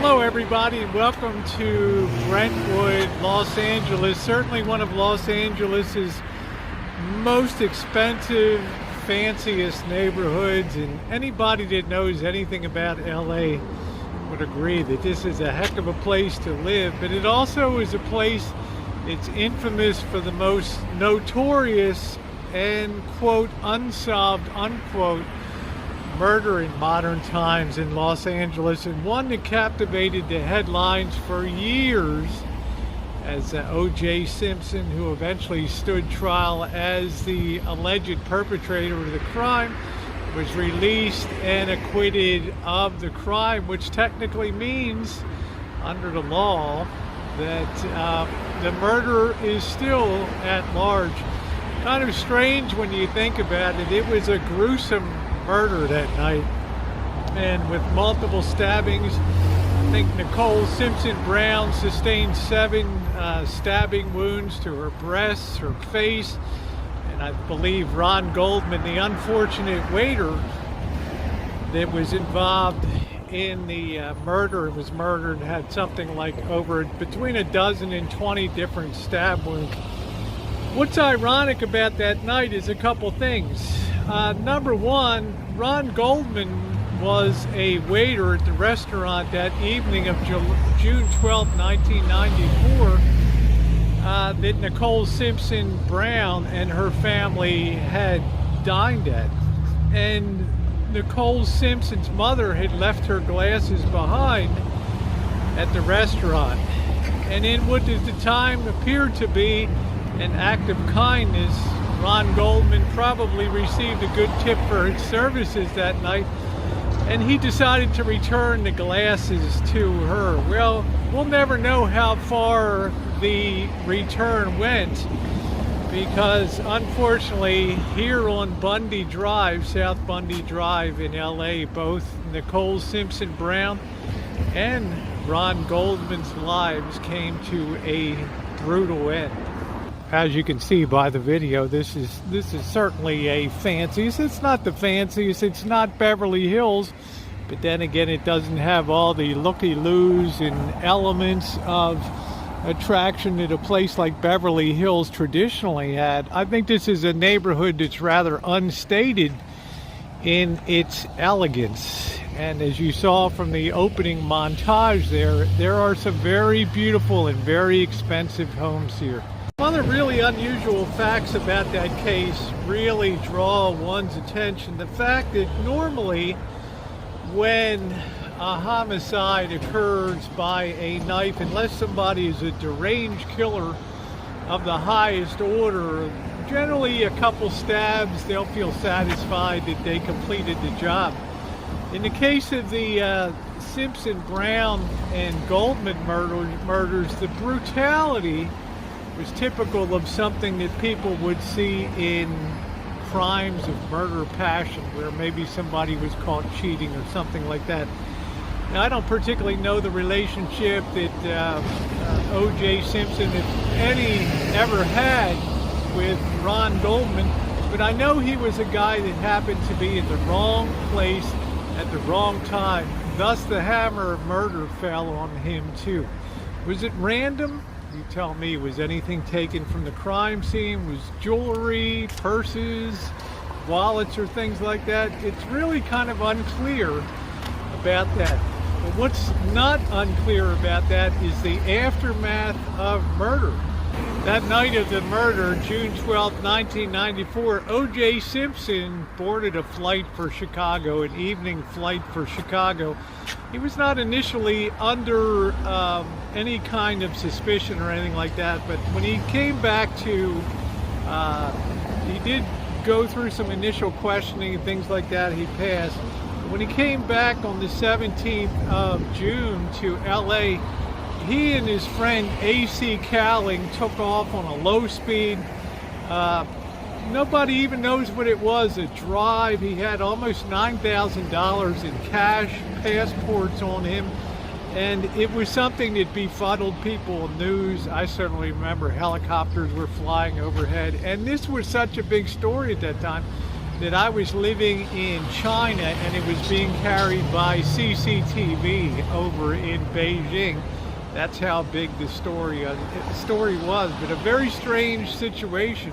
Hello everybody and welcome to Brentwood, Los Angeles. Certainly one of Los Angeles's most expensive, fanciest neighborhoods, and anybody that knows anything about LA would agree that this is a heck of a place to live. But it also is a place that's infamous for the most notorious and quote unsolved unquote murder in modern times in Los Angeles, and one that captivated the headlines for years as OJ Simpson, who eventually stood trial as the alleged perpetrator of the crime, was released and acquitted of the crime, which technically means under the law that the murderer is still at large. Kind of strange when you think about it. It was a gruesome murder that night, and with multiple stabbings. I think Nicole Simpson Brown sustained 7 stabbing wounds to her breasts, her face, and I believe Ron Goldman, the unfortunate waiter that was involved in the murder, was murdered, had something like between a dozen and 20 different stab wounds. What's ironic about that night is a couple things. Number one, Ron Goldman was a waiter at the restaurant that evening of June 12, 1994, that Nicole Simpson Brown and her family had dined at. And Nicole Simpson's mother had left her glasses behind at the restaurant. And in what at the time appeared to be an act of kindness, Ron Goldman probably received a good tip for his services that night, and he decided to return the glasses to her. Well, we'll never know how far the return went, because unfortunately here on Bundy Drive, South Bundy Drive in LA, both Nicole Simpson Brown and Ron Goldman's lives came to a brutal end. As you can see by the video, this is certainly a fanciest. It's not the fanciest, it's not Beverly Hills, but then again, it doesn't have all the looky-loos and elements of attraction that a place like Beverly Hills traditionally had. I think this is a neighborhood that's rather unstated in its elegance. And as you saw from the opening montage there are some very beautiful and very expensive homes here. One of the really unusual facts about that case really draw one's attention. The fact that normally when a homicide occurs by a knife, unless somebody is a deranged killer of the highest order, generally a couple stabs, they'll feel satisfied that they completed the job. In the case of the Simpson, Brown, and Goldman murders, the brutality was typical of something that people would see in crimes of murder passion, where maybe somebody was caught cheating or something like that. Now, I don't particularly know the relationship that OJ Simpson, if any, ever had with Ron Goldman, but I know he was a guy that happened to be in the wrong place at the wrong time. Thus, the hammer of murder fell on him too. Was it random? You tell me. Was anything taken from the crime scene? Was jewelry, purses, wallets, or things like that? It's really kind of unclear about that. But what's not unclear about that is the aftermath of murder. That night of the murder, June 12, 1994, OJ Simpson boarded a flight for Chicago, an evening flight for Chicago. He was not initially under any kind of suspicion or anything like that, but when he came back to, he did go through some initial questioning and things like that. He passed. When he came back on the 17th of June to LA, he and his friend A.C. Cowling took off on a low speed. Nobody even knows what it was, a drive. He had almost $9,000 in cash, passports on him, and it was something that befuddled people in news. I certainly remember helicopters were flying overhead, and this was such a big story at that time that I was living in China and it was being carried by CCTV over in Beijing. That's how big the story was, but a very strange situation.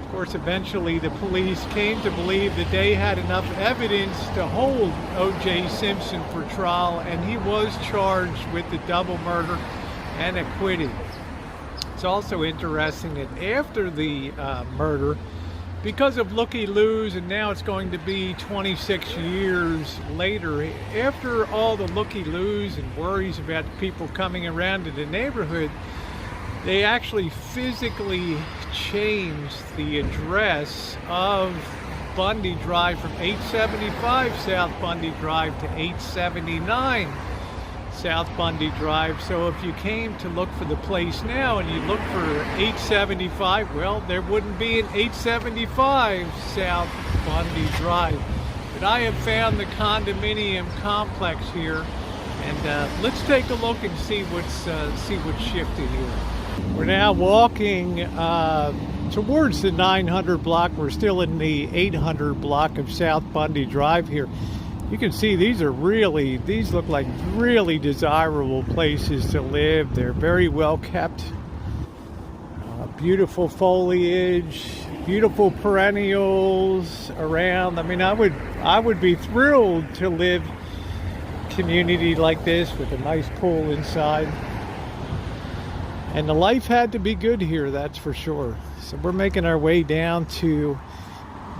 Of course, eventually the police came to believe that they had enough evidence to hold OJ Simpson for trial, and he was charged with the double murder and acquitted. It's also interesting that after the murder, because of looky-loos, and now it's going to be 26 years later, after all the looky-loos and worries about people coming around to the neighborhood, they actually physically changed the address of Bundy Drive from 875 South Bundy Drive to 879 South Bundy Drive. So if you came to look for the place now and you look for 875, well, there wouldn't be an 875 South Bundy Drive. But I have found the condominium complex here, and let's take a look and see what's shifted here. We're now walking towards the 900 block. We're still in the 800 block of South Bundy Drive here. You can see these look like really desirable places to live. They're very well kept. Beautiful foliage, beautiful perennials around. I mean, I would be thrilled to live in a community like this with a nice pool inside. And the life had to be good here, that's for sure. So we're making our way down to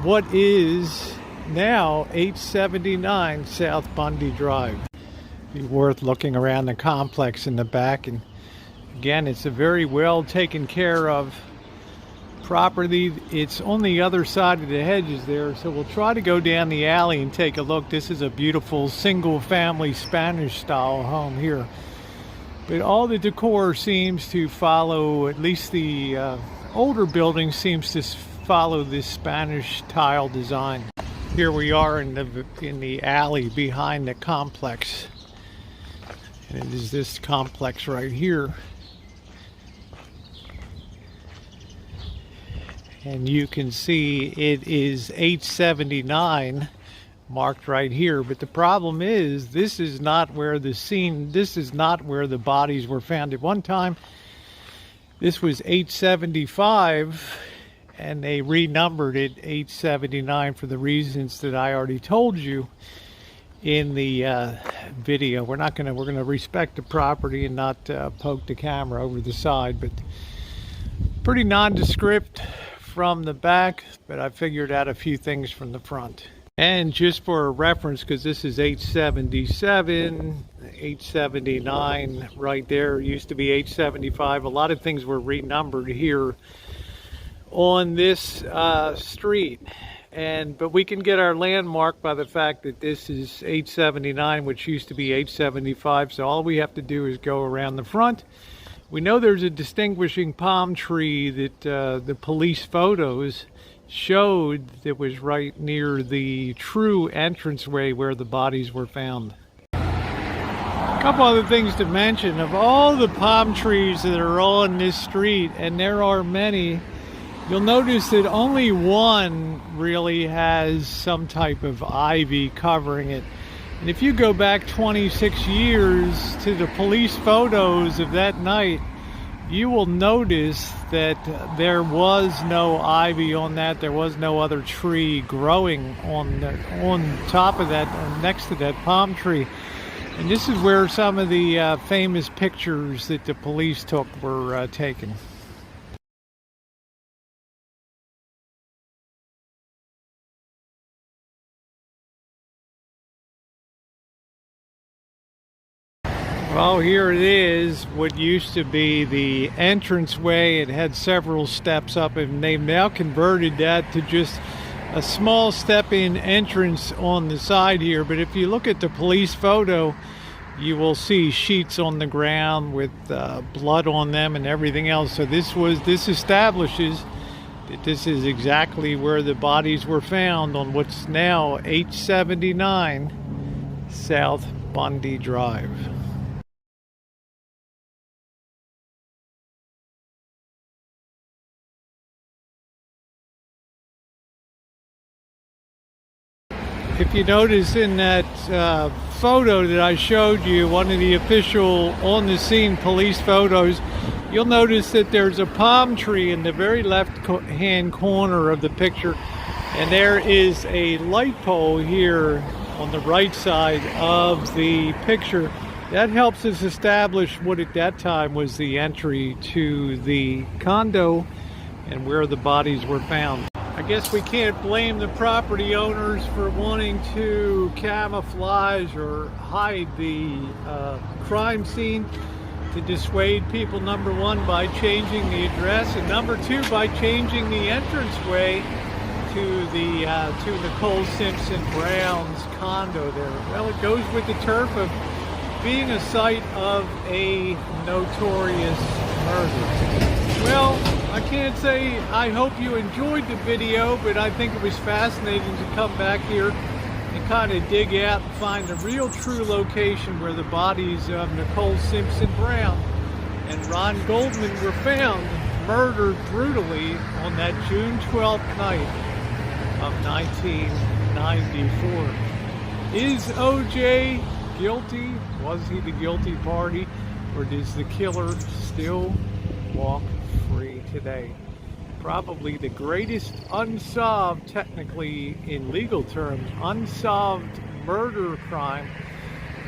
what is now 879 South Bundy Drive. Be worth looking around the complex in the back, and again, it's a very well taken care of property. It's on the other side of the hedges there, so we'll try to go down the alley and take a look. This is a beautiful single family Spanish style home here, but all the decor seems to follow, at least the older building seems to follow this Spanish tile design. Here we are in the alley behind the complex, and it is this complex right here. And you can see it is 879 marked right here, but the problem is this is not where the bodies were found. At one time this was 875, and they renumbered it 879 for the reasons that I already told you in the video. We're going to respect the property and not poke the camera over the side, but pretty nondescript from the back, but I figured out a few things from the front. And just for a reference, because this is 877, 879 right there, it used to be 875. A lot of things were renumbered here on this street, but we can get our landmark by the fact that this is 879, which used to be 875. So all we have to do is go around the front. We know there's a distinguishing palm tree that the police photos showed that was right near the true entranceway where the bodies were found. A couple other things to mention. Of all the palm trees that are on this street, and there are many, you'll notice that only one really has some type of ivy covering it. And if you go back 26 years to the police photos of that night, you will notice that there was no ivy on that. There was no other tree growing on top of that, or next to that palm tree. And this is where some of the famous pictures that the police took were taken. Well, here it is, what used to be the entranceway. It had several steps up, and they've now converted that to just a small step-in entrance on the side here. But if you look at the police photo, you will see sheets on the ground with blood on them and everything else. So this establishes that this is exactly where the bodies were found on what's now 879 South Bundy Drive. If you notice in that photo that I showed you, one of the official on-the-scene police photos, you'll notice that there's a palm tree in the very left-hand corner of the picture, and there is a light pole here on the right side of the picture. That helps us establish what at that time was the entry to the condo and where the bodies were found. I guess we can't blame the property owners for wanting to camouflage or hide the crime scene to dissuade people, number one, by changing the address, and number two, by changing the entranceway to the Nicole Simpson Brown's condo there. Well, it goes with the turf of being a site of a notorious murder. Well, I can't say I hope you enjoyed the video, but I think it was fascinating to come back here and kind of dig out and find the real true location where the bodies of Nicole Simpson Brown and Ron Goldman were found, murdered brutally on that June 12th night of 1994. Is OJ guilty? Was he the guilty party? Or does the killer still walk free today? Probably the greatest unsolved, technically in legal terms, unsolved murder crime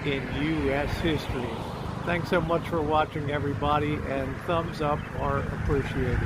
in U.S. history. Thanks so much for watching, everybody, and thumbs up are appreciated.